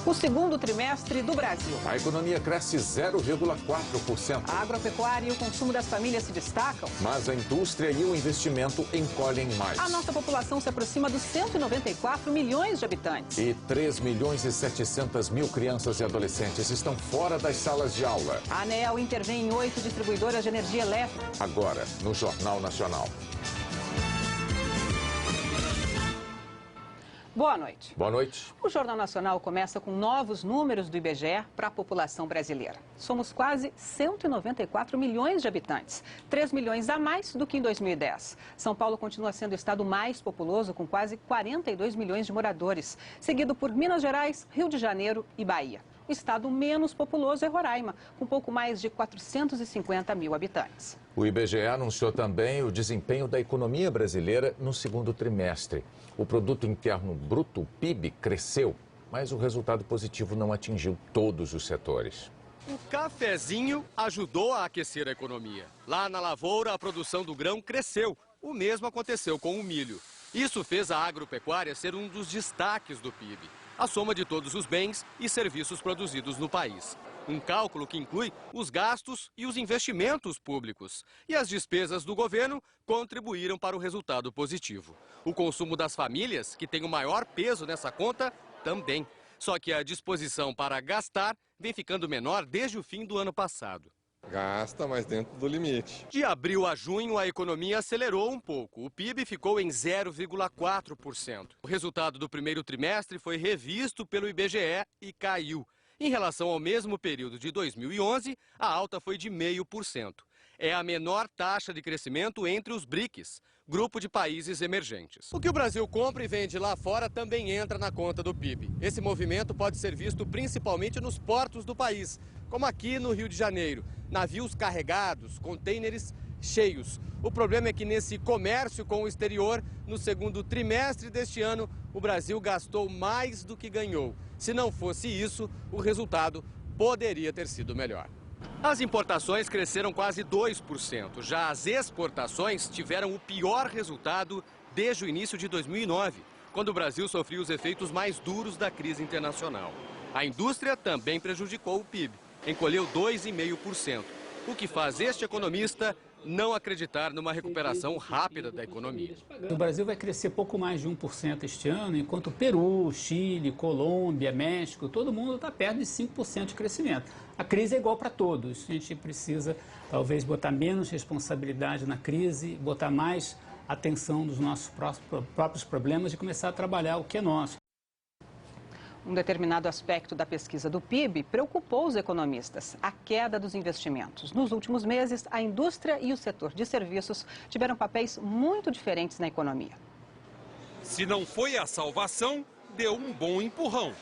o segundo trimestre do Brasil. A economia cresce 0,4%. A agropecuária e o consumo das famílias se destacam. Mas a indústria e o investimento encolhem mais. A nossa população se aproxima dos 194 milhões de habitantes. E 3.700.000 crianças e adolescentes estão fora das salas de aula. A ANEEL intervém em 8 distribuidoras de energia elétrica. Agora, no Jornal Nacional. Boa noite. Boa noite. O Jornal Nacional começa com novos números do IBGE para a população brasileira. Somos quase 194 milhões de habitantes, 3 milhões a mais do que em 2010. São Paulo continua sendo o estado mais populoso, com quase 42 milhões de moradores, seguido por Minas Gerais, Rio de Janeiro e Bahia. O estado menos populoso é Roraima, com pouco mais de 450 mil habitantes. O IBGE anunciou também o desempenho da economia brasileira no segundo trimestre. O Produto Interno Bruto, o PIB, cresceu, mas o resultado positivo não atingiu todos os setores. O cafezinho ajudou a aquecer a economia. Lá na lavoura, a produção do grão cresceu. O mesmo aconteceu com o milho. Isso fez a agropecuária ser um dos destaques do PIB. A soma de todos os bens e serviços produzidos no país. Um cálculo que inclui os gastos e os investimentos públicos. E as despesas do governo contribuíram para o resultado positivo. O consumo das famílias, que tem o maior peso nessa conta, também. Só que a disposição para gastar vem ficando menor desde o fim do ano passado. Gasta, mas dentro do limite. De abril a junho, a economia acelerou um pouco. O PIB ficou em 0,4%. O resultado do primeiro trimestre foi revisto pelo IBGE e caiu. Em relação ao mesmo período de 2011, a alta foi de 0,5%. É a menor taxa de crescimento entre os BRICS, grupo de países emergentes. O que o Brasil compra e vende lá fora também entra na conta do PIB. Esse movimento pode ser visto principalmente nos portos do país, como aqui no Rio de Janeiro. Navios carregados, contêineres cheios. O problema é que nesse comércio com o exterior, no segundo trimestre deste ano, o Brasil gastou mais do que ganhou. Se não fosse isso, o resultado poderia ter sido melhor. As importações cresceram quase 2%. Já as exportações tiveram o pior resultado desde o início de 2009, quando o Brasil sofreu os efeitos mais duros da crise internacional. A indústria também prejudicou o PIB. Encolheu 2,5%, o que faz este economista não acreditar numa recuperação rápida da economia. O Brasil vai crescer pouco mais de 1% este ano, enquanto Peru, Chile, Colômbia, México, todo mundo está perto de 5% de crescimento. A crise é igual para todos. A gente precisa, talvez, botar menos responsabilidade na crise, botar mais atenção nos nossos próprios problemas e começar a trabalhar o que é nosso. Um determinado aspecto da pesquisa do PIB preocupou os economistas: a queda dos investimentos. Nos últimos meses, a indústria e o setor de serviços tiveram papéis muito diferentes na economia. Se não foi a salvação, deu um bom empurrão.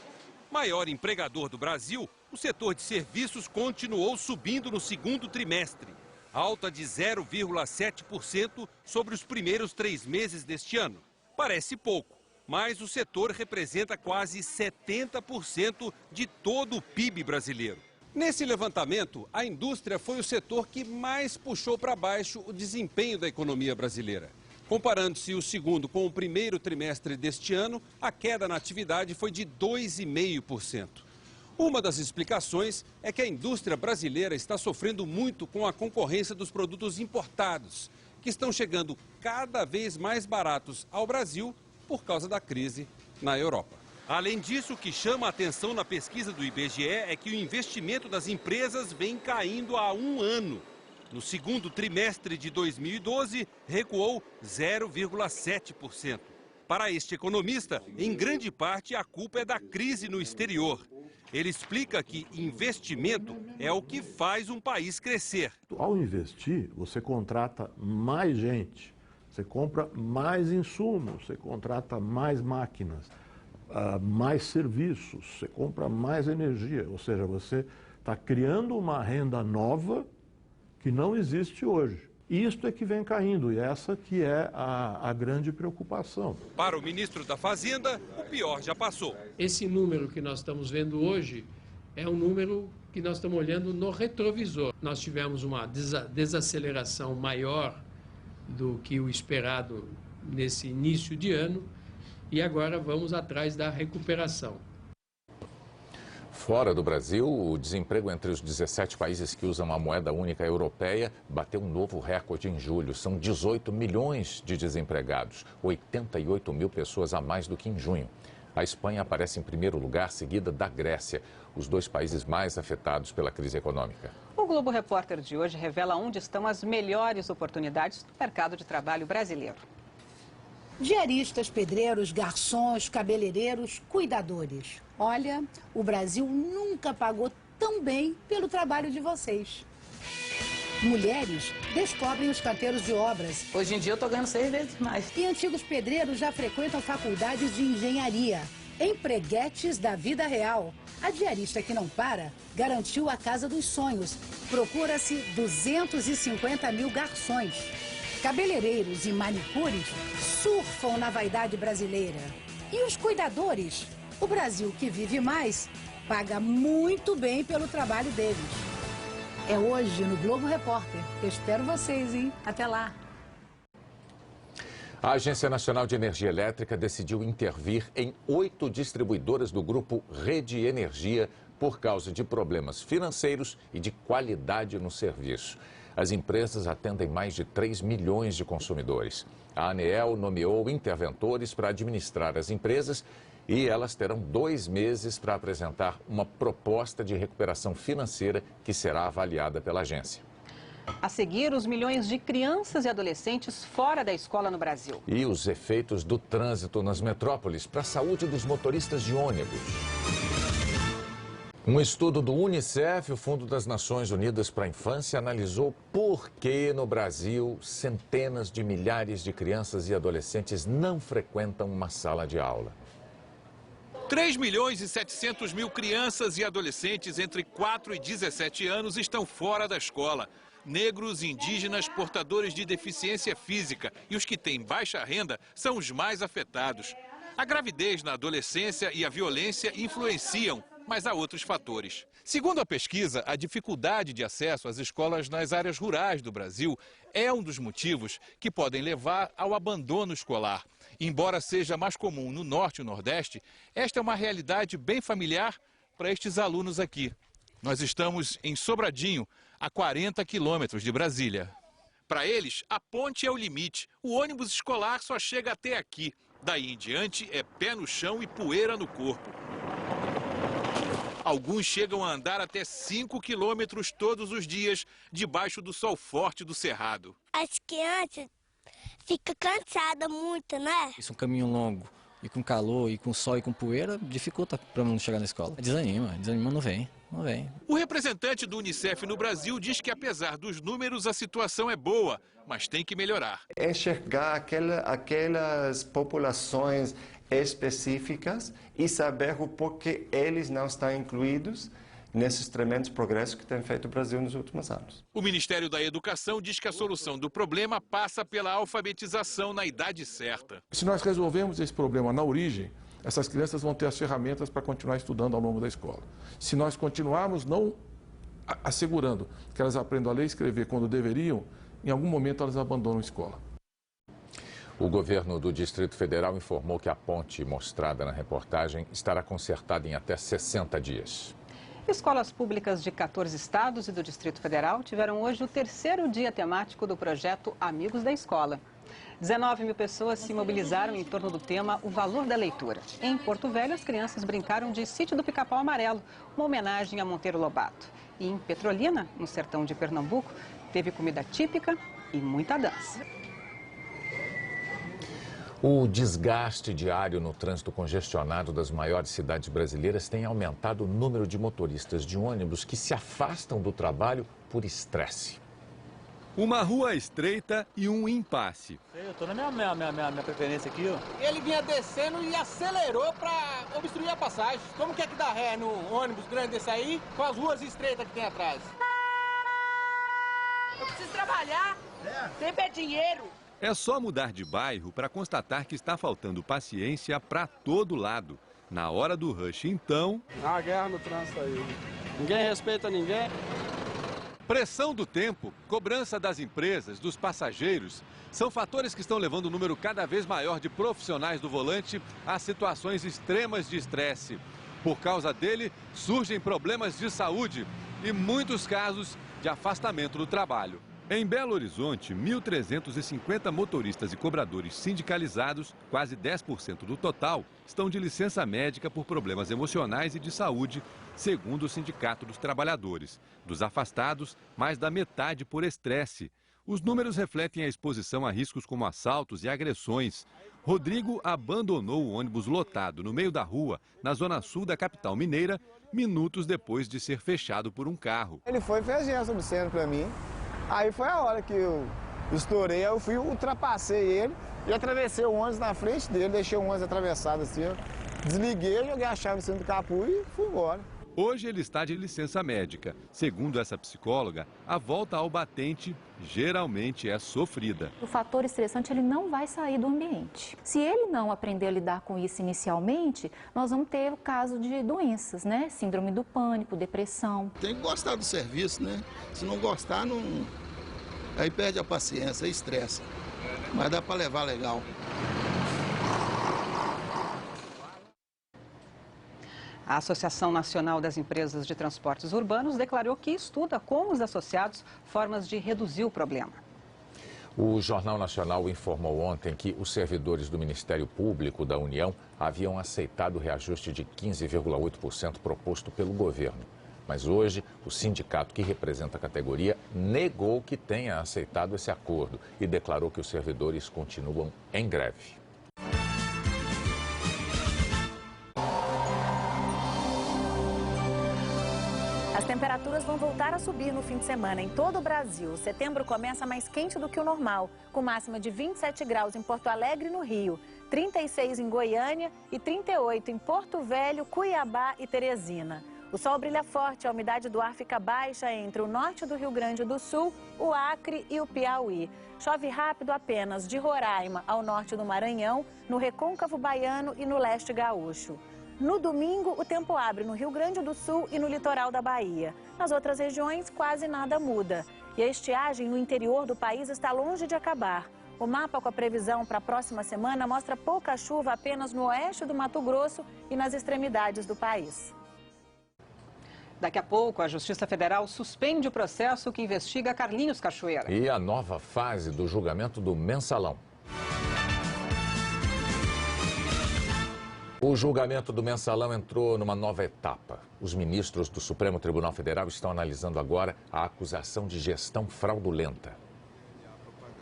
Maior empregador do Brasil, o setor de serviços continuou subindo no segundo trimestre. Alta de 0,7% sobre os primeiros 3 meses deste ano. Parece pouco, mas o setor representa quase 70% de todo o PIB brasileiro. Nesse levantamento, a indústria foi o setor que mais puxou para baixo o desempenho da economia brasileira. Comparando-se o segundo com o primeiro trimestre deste ano, a queda na atividade foi de 2,5%. Uma das explicações é que a indústria brasileira está sofrendo muito com a concorrência dos produtos importados, que estão chegando cada vez mais baratos ao Brasil por causa da crise na Europa. Além disso, o que chama a atenção na pesquisa do IBGE é que o investimento das empresas vem caindo há um ano. No segundo trimestre de 2012, recuou 0,7%. Para este economista, em grande parte a culpa é da crise no exterior. Ele explica que investimento é o que faz um país crescer. Ao investir, você contrata mais gente. Você compra mais insumos, você contrata mais máquinas, mais serviços, você compra mais energia. Ou seja, você está criando uma renda nova que não existe hoje. Isto é que vem caindo e essa que é a grande preocupação. Para o ministro da Fazenda, o pior já passou. Esse número que nós estamos vendo hoje é um número que nós estamos olhando no retrovisor. Nós tivemos uma desaceleração maior do que o esperado nesse início de ano e agora vamos atrás da recuperação. Fora do Brasil, o desemprego entre os 17 países que usam a moeda única europeia bateu um novo recorde em julho. São 18 milhões de desempregados, 88 mil pessoas a mais do que em junho. A Espanha aparece em primeiro lugar, seguida da Grécia, os dois países mais afetados pela crise econômica. O Globo Repórter de hoje revela onde estão as melhores oportunidades do mercado de trabalho brasileiro. Diaristas, pedreiros, garçons, cabeleireiros, cuidadores. Olha, o Brasil nunca pagou tão bem pelo trabalho de vocês. Mulheres descobrem os canteiros de obras. Hoje em dia eu estou ganhando 6 vezes mais. E antigos pedreiros já frequentam faculdades de engenharia. Empreguetes da vida real. A diarista que não para garantiu a casa dos sonhos. Procura-se 250 mil garçons. Cabeleireiros e manicures surfam na vaidade brasileira. E os cuidadores? O Brasil que vive mais paga muito bem pelo trabalho deles. É hoje no Globo Repórter. Eu espero vocês, hein? Até lá. A Agência Nacional de Energia Elétrica decidiu intervir em 8 distribuidoras do grupo Rede Energia por causa de problemas financeiros e de qualidade no serviço. As empresas atendem mais de 3 milhões de consumidores. A ANEEL nomeou interventores para administrar as empresas e elas terão 2 meses para apresentar uma proposta de recuperação financeira que será avaliada pela agência. A seguir, os milhões de crianças e adolescentes fora da escola no Brasil. E os efeitos do trânsito nas metrópoles para a saúde dos motoristas de ônibus. Um estudo do Unicef, o Fundo das Nações Unidas para a Infância, analisou por que no Brasil centenas de milhares de crianças e adolescentes não frequentam uma sala de aula. 3 milhões e 700 mil crianças e adolescentes entre 4 e 17 anos estão fora da escola. Negros, indígenas, portadores de deficiência física e os que têm baixa renda são os mais afetados. A gravidez na adolescência e a violência influenciam, mas há outros fatores. Segundo a pesquisa, a dificuldade de acesso às escolas nas áreas rurais do Brasil é um dos motivos que podem levar ao abandono escolar. Embora seja mais comum no Norte e no Nordeste, esta é uma realidade bem familiar para estes alunos aqui. Nós estamos em Sobradinho, a 40 quilômetros de Brasília. Para eles, a ponte é o limite. O ônibus escolar só chega até aqui. Daí em diante é pé no chão e poeira no corpo. Alguns chegam a andar até 5 quilômetros todos os dias, debaixo do sol forte do cerrado. As crianças ficam cansadas muito, né? Isso é um caminho longo, e com calor, e com sol, e com poeira, dificulta para não chegar na escola. Desanima, não vem. O representante do Unicef no Brasil diz que apesar dos números, a situação é boa, mas tem que melhorar. Enxergar aquelas populações específicas e saber o porquê eles não estão incluídos nesses tremendos progressos que tem feito o Brasil nos últimos anos. O Ministério da Educação diz que a solução do problema passa pela alfabetização na idade certa. Se nós resolvermos esse problema na origem, essas crianças vão ter as ferramentas para continuar estudando ao longo da escola. Se nós continuarmos não assegurando que elas aprendam a ler e escrever quando deveriam, em algum momento elas abandonam a escola. O governo do Distrito Federal informou que a ponte mostrada na reportagem estará consertada em até 60 dias. Escolas públicas de 14 estados e do Distrito Federal tiveram hoje o 3º dia temático do projeto Amigos da Escola. 19 mil pessoas se mobilizaram em torno do tema O Valor da Leitura. Em Porto Velho, as crianças brincaram de Sítio do Pica-Pau Amarelo, uma homenagem a Monteiro Lobato. E em Petrolina, no sertão de Pernambuco, teve comida típica e muita dança. O desgaste diário no trânsito congestionado das maiores cidades brasileiras tem aumentado o número de motoristas de ônibus que se afastam do trabalho por estresse. Uma rua estreita e um impasse. Eu tô na minha preferência aqui, ó. Ele vinha descendo e acelerou para obstruir a passagem. Como que é que dá ré no ônibus grande desse aí, com as ruas estreitas que tem atrás? Eu preciso trabalhar, tempo é dinheiro. É só mudar de bairro para constatar que está faltando paciência para todo lado. Na hora do rush, então... Há uma guerra no trânsito aí. Ninguém respeita ninguém. Pressão do tempo, cobrança das empresas, dos passageiros, são fatores que estão levando um número cada vez maior de profissionais do volante a situações extremas de estresse. Por causa dele, surgem problemas de saúde e muitos casos de afastamento do trabalho. Em Belo Horizonte, 1.350 motoristas e cobradores sindicalizados, quase 10% do total, estão de licença médica por problemas emocionais e de saúde, segundo o Sindicato dos Trabalhadores. Dos afastados, mais da metade por estresse. Os números refletem a exposição a riscos como assaltos e agressões. Rodrigo abandonou o ônibus lotado no meio da rua, na zona sul da capital mineira, minutos depois de ser fechado por um carro. Ele foi e fez gesto obsceno para mim. Aí foi a hora que eu estourei, eu fui, ultrapassei ele e atravessei o ônibus na frente dele, deixei o ônibus atravessado assim, ó. Desliguei, joguei a chave em cima do capô e fui embora. Hoje ele está de licença médica. Segundo essa psicóloga, a volta ao batente geralmente é sofrida. O fator estressante ele não vai sair do ambiente. Se ele não aprender a lidar com isso inicialmente, nós vamos ter o caso de doenças, né? Síndrome do pânico, depressão. Tem que gostar do serviço, né? Se não gostar, não... aí perde a paciência, aí estressa. Mas dá para levar legal. A Associação Nacional das Empresas de Transportes Urbanos declarou que estuda com os associados formas de reduzir o problema. O Jornal Nacional informou ontem que os servidores do Ministério Público da União haviam aceitado o reajuste de 15,8% proposto pelo governo. Mas hoje, o sindicato que representa a categoria negou que tenha aceitado esse acordo e declarou que os servidores continuam em greve. As temperaturas vão voltar a subir no fim de semana em todo o Brasil. Setembro começa mais quente do que o normal, com máxima de 27 graus em Porto Alegre e no Rio, 36 em Goiânia e 38 em Porto Velho, Cuiabá e Teresina. O sol brilha forte, a umidade do ar fica baixa entre o norte do Rio Grande do Sul, o Acre e o Piauí. Chove rápido apenas de Roraima ao norte do Maranhão, no Recôncavo Baiano e no leste gaúcho. No domingo, o tempo abre no Rio Grande do Sul e no litoral da Bahia. Nas outras regiões, quase nada muda. E a estiagem no interior do país está longe de acabar. O mapa com a previsão para a próxima semana mostra pouca chuva apenas no oeste do Mato Grosso e nas extremidades do país. Daqui a pouco, a Justiça Federal suspende o processo que investiga Carlinhos Cachoeira. E a nova fase do julgamento do Mensalão. O julgamento do Mensalão entrou numa nova etapa. Os ministros do Supremo Tribunal Federal estão analisando agora a acusação de gestão fraudulenta.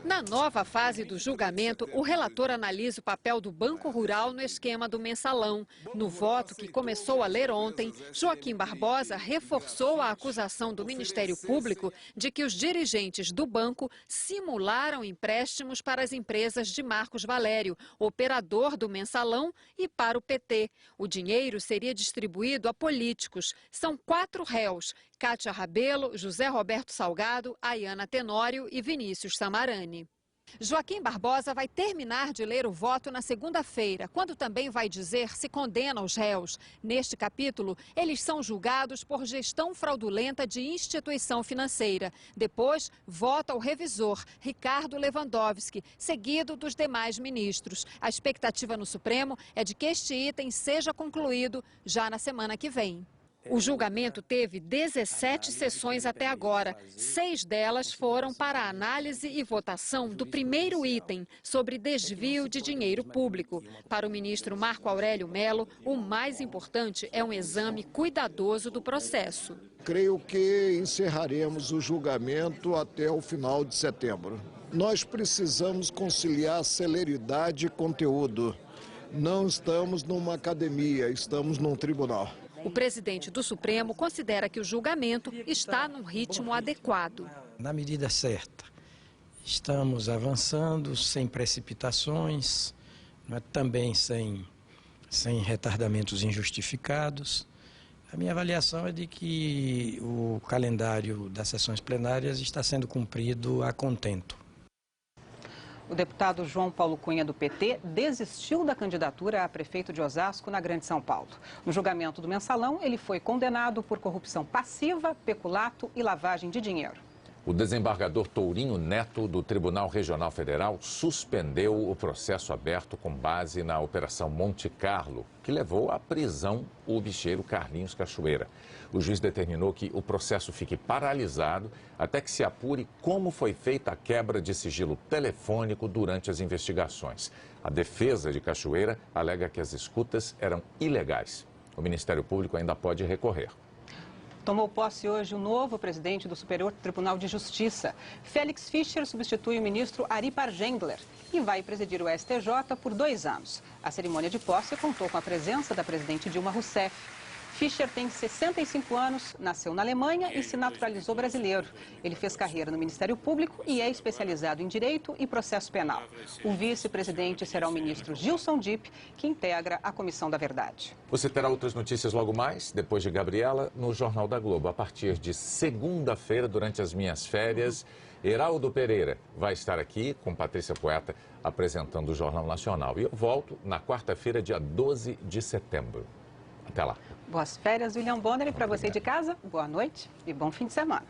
Na nova fase do julgamento, o relator analisa o papel do Banco Rural no esquema do Mensalão. No voto que começou a ler ontem, Joaquim Barbosa reforçou a acusação do Ministério Público de que os dirigentes do banco simularam empréstimos para as empresas de Marcos Valério, operador do Mensalão, e para o PT. O dinheiro seria distribuído a políticos. São 4 réus: Cátia Rabelo, José Roberto Salgado, Ayana Tenório e Vinícius Samarani. Joaquim Barbosa vai terminar de ler o voto na segunda-feira, quando também vai dizer se condena os réus. Neste capítulo, eles são julgados por gestão fraudulenta de instituição financeira. Depois, vota o revisor, Ricardo Lewandowski, seguido dos demais ministros. A expectativa no Supremo é de que este item seja concluído já na semana que vem. O julgamento teve 17 sessões até agora. 6 delas foram para a análise e votação do primeiro item, sobre desvio de dinheiro público. Para o ministro Marco Aurélio Mello, o mais importante é um exame cuidadoso do processo. Creio que encerraremos o julgamento até o final de setembro. Nós precisamos conciliar celeridade e conteúdo. Não estamos numa academia, estamos num tribunal. O presidente do Supremo considera que o julgamento está num ritmo adequado. Na medida certa, estamos avançando sem precipitações, também sem retardamentos injustificados. A minha avaliação é de que o calendário das sessões plenárias está sendo cumprido a contento. O deputado João Paulo Cunha, do PT, desistiu da candidatura a prefeito de Osasco, na Grande São Paulo. No julgamento do Mensalão, ele foi condenado por corrupção passiva, peculato e lavagem de dinheiro. O desembargador Tourinho Neto, do Tribunal Regional Federal, suspendeu o processo aberto com base na Operação Monte Carlo, que levou à prisão o bicheiro Carlinhos Cachoeira. O juiz determinou que o processo fique paralisado até que se apure como foi feita a quebra de sigilo telefônico durante as investigações. A defesa de Cachoeira alega que as escutas eram ilegais. O Ministério Público ainda pode recorrer. Tomou posse hoje o novo presidente do Superior Tribunal de Justiça. Félix Fischer substitui o ministro Ari Pargengler e vai presidir o STJ por 2 anos. A cerimônia de posse contou com a presença da presidente Dilma Rousseff. Fischer tem 65 anos, nasceu na Alemanha e se naturalizou brasileiro. Ele fez carreira no Ministério Público e é especializado em Direito e Processo Penal. O vice-presidente será o ministro Gilson Dipp, que integra a Comissão da Verdade. Você terá outras notícias logo mais, depois de Gabriela, no Jornal da Globo. A partir de segunda-feira, durante as minhas férias, Heraldo Pereira vai estar aqui com Patrícia Poeta apresentando o Jornal Nacional. E eu volto na quarta-feira, dia 12 de setembro. Até lá. Boas férias, William Bonner. E para você de casa, boa noite e bom fim de semana.